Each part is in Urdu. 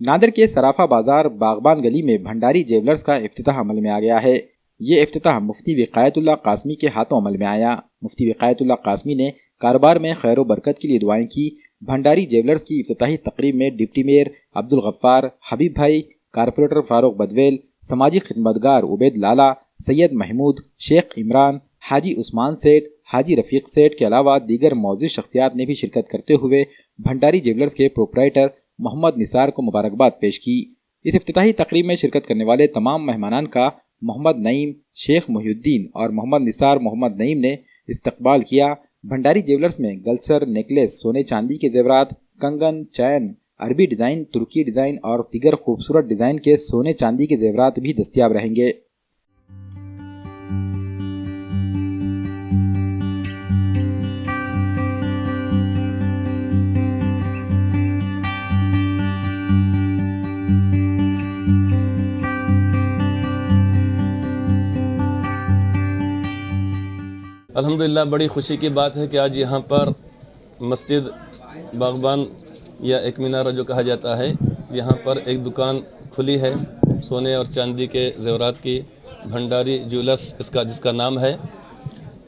ناندیڑ کے سرافہ بازار باغبان گلی میں بھنڈاری جیولرز کا افتتاح عمل میں آ گیا ہے۔ یہ افتتاح مفتی وقایت اللہ قاسمی کے ہاتھوں عمل میں آیا۔ مفتی وقایت اللہ قاسمی نے کاروبار میں خیر و برکت کے لیے دعائیں کی۔ بھنڈاری جیولرز کی افتتاحی تقریب میں ڈپٹی میئر عبدالغفار، حبیب بھائی، کارپوریٹر فاروق بدویل، سماجی خدمتگار عبید لالا، سید محمود، شیخ عمران، حاجی عثمان سیٹھ، حاجی رفیق سیٹھ کے علاوہ دیگر معزز شخصیات نے بھی شرکت کرتے ہوئے بھنڈاری جیولرز کے پروپرائٹر محمد نثار کو مبارکباد پیش کی۔ اس افتتاحی تقریب میں شرکت کرنے والے تمام مہمانان کا محمد نعیم، شیخ محی الدین اور محمد نثار محمد نعیم نے استقبال کیا۔ بھنڈاری جیولرز میں گلسر، نیکلیس، سونے چاندی کے زیورات، کنگن، چین، عربی ڈیزائن، ترکی ڈیزائن اور دیگر خوبصورت ڈیزائن کے سونے چاندی کے زیورات بھی دستیاب رہیں گے۔ الحمدللہ بڑی خوشی کی بات ہے کہ آج یہاں پر مسجد باغبان یا ایک مینارہ جو کہا جاتا ہے، یہاں پر ایک دکان کھلی ہے سونے اور چاندی کے زیورات کی، بھنڈاری جیولرز جس کا نام ہے۔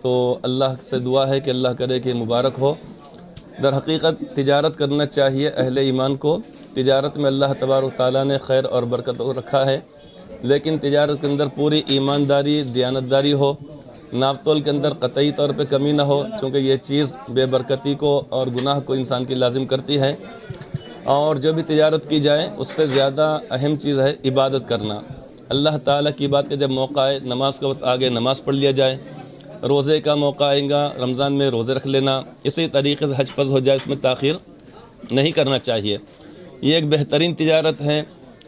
تو اللہ سے دعا ہے کہ اللہ کرے کہ مبارک ہو۔ در حقیقت تجارت کرنا چاہیے اہل ایمان کو۔ تجارت میں اللہ تبارک و تعالیٰ نے خیر اور برکت رکھا ہے، لیکن تجارت کے اندر پوری ایمانداری، دیانتداری ہو، ناپ تول کے اندر قطعی طور پہ کمی نہ ہو، چونکہ یہ چیز بے برکتی کو اور گناہ کو انسان کی لازم کرتی ہے۔ اور جو بھی تجارت کی جائے اس سے زیادہ اہم چیز ہے عبادت کرنا۔ اللہ تعالیٰ کی بات کا جب موقع آئے، نماز کا وقت آگے نماز پڑھ لیا جائے، روزے کا موقع آئے گا رمضان میں روزے رکھ لینا، اسی طریقے سے حج فرض ہو جائے، اس میں تاخیر نہیں کرنا چاہیے۔ یہ ایک بہترین تجارت ہے۔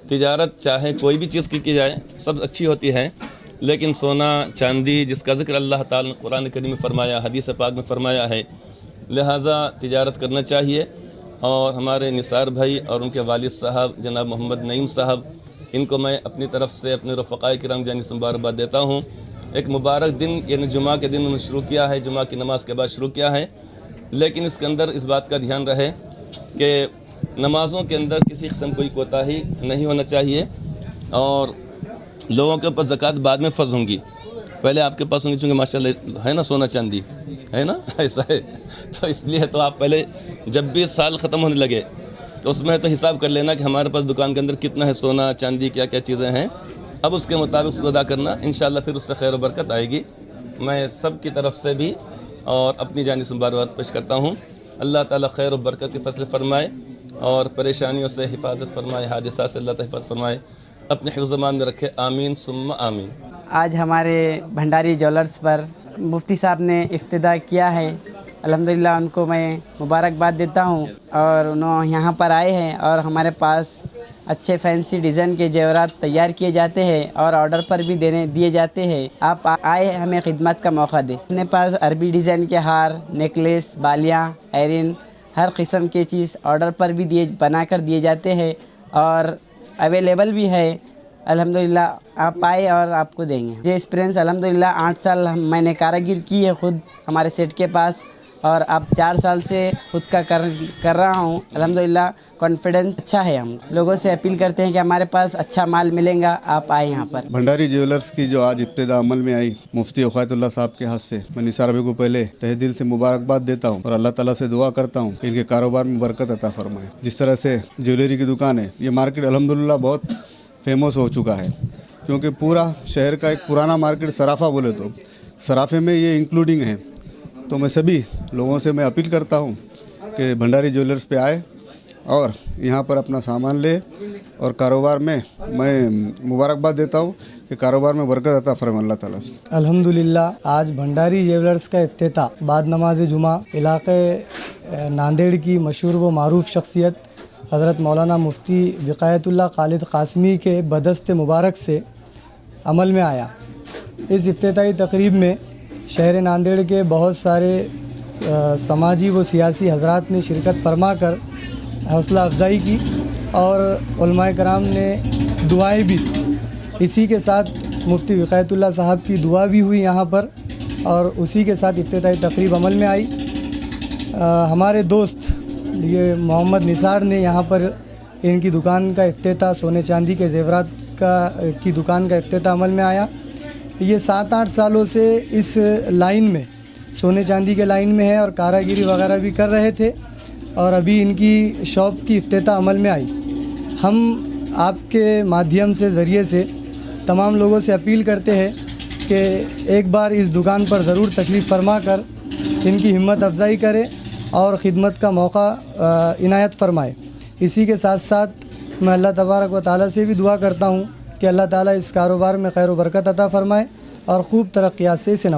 تجارت چاہے کوئی بھی چیز کی جائے سب اچھی ہوتی ہے، لیکن سونا چاندی جس کا ذکر اللہ تعالیٰ نے قرآن کریم میں فرمایا، حدیث پاک میں فرمایا ہے، لہٰذا تجارت کرنا چاہیے۔ اور ہمارے نثار بھائی اور ان کے والد صاحب جناب محمد نعیم صاحب، ان کو میں اپنی طرف سے اپنے رفقائے کرام جانب سے مبارکباد دیتا ہوں۔ ایک مبارک دن یعنی جمعہ کے دن انہوں نے شروع کیا ہے، جمعہ کی نماز کے بعد شروع کیا ہے، لیکن اس کے اندر اس بات کا دھیان رہے کہ نمازوں کے اندر کسی قسم کوئی کوتاہی نہیں ہونا چاہیے، اور لوگوں کے اوپر زکوٰۃ بعد میں فرض ہوں گی، پہلے آپ کے پاس ہوں گی، چونکہ ماشاءاللہ ہے نا سونا چاندی ہے نا، ایسا ہے، تو اس لیے تو آپ پہلے جب بھی سال ختم ہونے لگے تو اس میں تو حساب کر لینا کہ ہمارے پاس دکان کے اندر کتنا ہے سونا چاندی، کیا کیا چیزیں ہیں، اب اس کے مطابق اس کو ادا کرنا، انشاءاللہ پھر اس سے خیر و برکت آئے گی۔ میں سب کی طرف سے بھی اور اپنی جانب سے مبارکباد پیش کرتا ہوں۔ اللہ تعالیٰ خیر و برکت کی فضل فرمائے اور پریشانیوں سے حفاظت فرمائے، حادثات سے اللہ تعالیٰ حفاظت فرمائے، اپنے حفظ امان میں رکھے، آمین ثم آمین۔ آج ہمارے بھنڈاری جیولرز پر مفتی صاحب نے افتتاح کیا ہے، الحمدللہ ان کو میں مبارکباد دیتا ہوں، اور انہوں یہاں پر آئے ہیں اور ہمارے پاس اچھے فینسی ڈیزائن کے زیورات تیار کیے جاتے ہیں اور آرڈر پر بھی دیے جاتے ہیں۔ آپ آئے ہمیں خدمت کا موقع دیں۔ اپنے پاس عربی ڈیزائن کے ہار، نیکلیس، بالیاں، ایرن، ہر قسم کی چیز آرڈر پر بھی بنا کر دیے جاتے ہیں اور اویلیبل بھی ہے۔ الحمدللہ آپ آئے اور آپ کو دیں گے۔ یہ ایکسپیرینس الحمدللہ 8 سال میں نے کاراگر کی ہے خود ہمارے سیٹ کے پاس، اور اب 4 سال سے خود کا کر رہا ہوں۔ الحمدللہ کانفیڈنس اچھا ہے۔ ہم لوگوں سے اپیل کرتے ہیں کہ ہمارے پاس اچھا مال ملے گا، آپ آئے یہاں پر۔ بھنڈاری جیولرز کی جو آج ابتدا عمل میں آئی مفتی وقایت اللہ صاحب کے ہاتھ سے، میں نثار بھائی کو پہلے تہ دل سے مبارکباد دیتا ہوں اور اللہ تعالیٰ سے دعا کرتا ہوں کہ ان کے کاروبار میں برکت عطا فرمائے۔ جس طرح سے جیولری کی دکان ہے، یہ مارکیٹ الحمدللہ بہت فیمس ہو چکا ہے، کیونکہ پورا شہر کا ایک پرانا مارکیٹ سرافہ بولے تو سرافے میں یہ انکلوڈنگ ہے۔ تو میں سبھی لوگوں سے میں اپیل کرتا ہوں کہ بھنڈاری جیولرز پہ آئے اور یہاں پر اپنا سامان لے، اور کاروبار میں مبارکباد دیتا ہوں کہ کاروبار میں برکت عطا فرمائے اللہ تعالیٰ سے۔ الحمدللہ آج بھنڈاری جیولرز کا افتتاح بعد نماز جمعہ علاقے ناندیڑ کی مشہور و معروف شخصیت حضرت مولانا مفتی وقایت اللہ خالد قاسمی کے بدست مبارک سے عمل میں آیا۔ اس افتتاحی تقریب میں شہر ناندیڑ کے بہت سارے سماجی و سیاسی حضرات نے شرکت فرما کر حوصلہ افزائی کی، اور علماء کرام نے دعائیں بھی دی۔ اسی کے ساتھ مفتی وقایت اللہ صاحب کی دعا بھی ہوئی یہاں پر، اور اسی کے ساتھ افتتاحی تقریب عمل میں آئی۔ ہمارے دوست یہ محمد نثار نے یہاں پر ان کی دکان کا افتتاح سونے چاندی کے زیورات کی دکان کا افتتاح عمل میں آیا. یہ 7-8 سالوں سے اس لائن میں سونے چاندی کے لائن میں ہے اور کاراگیری وغیرہ بھی کر رہے تھے اور ابھی ان کی شاپ کی افتتاح عمل میں آئی. ہم آپ کے مادھیم سے ذریعے سے تمام لوگوں سے اپیل کرتے ہیں کہ ایک بار اس دکان پر ضرور تشریف فرما کر ان کی ہمت افزائی کرے اور خدمت کا موقع عنایت فرمائے. اسی کے ساتھ ساتھ میں اللہ تبارک و تعالیٰ سے بھی دعا کرتا ہوں کہ اللہ تعالیٰ اس کاروبار میں خیر و برکت عطا فرمائے اور خوب ترقیات سے اسے